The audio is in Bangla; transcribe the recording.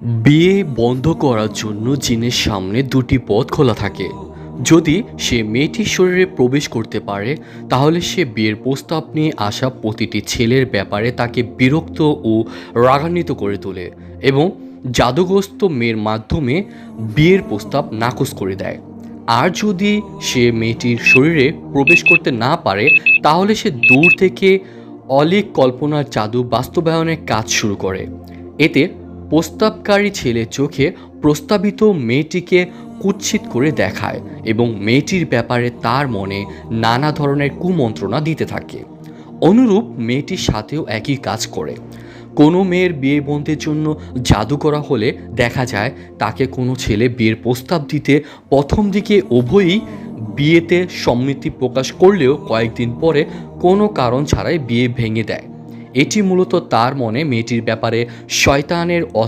বিয়ে বন্ধ করার জন্য জিনের সামনে দুটি পথ খোলা থাকে। যদি সে মেয়েটির শরীরে প্রবেশ করতে পারে, তাহলে সে বিয়ের প্রস্তাব নিয়ে আসা প্রতিটি ছেলের ব্যাপারে তাকে বিরক্ত ও রাগান্বিত করে তোলে এবং জাদুগ্রস্ত মেয়ের মাধ্যমে বিয়ের প্রস্তাব নাকচ করে দেয়। আর যদি সে মেয়েটির শরীরে প্রবেশ করতে না পারে, তাহলে সে দূর থেকে অলীক কল্পনার জাদু বাস্তবায়নের কাজ শুরু করে। এতে প্রস্তাবকারী ছেলে চোখে প্রস্তাবিত মেয়েটিকে কুৎসিত করে দেখায় এবং মেয়েটির ব্যাপারে তার মনে নানা ধরনের কুমন্ত্রণা দিতে থাকে। অনুরূপ মেয়েটির সাথেও একই কাজ করে। কোনো মেয়ের বিয়ে বন্ধের জন্য জাদু করা হলে দেখা যায় তাকে কোনো ছেলে বিয়ের প্রস্তাব দিতে প্রথম দিকে উভয়ই বিয়েতে সম্মতি প্রকাশ করলেও কয়েকদিন পরে কোনো কারণ ছাড়াই বিয়ে ভেঙে দেয়। এটি মূলত তার মনে মেয়েটির ব্যাপারে শয়তানের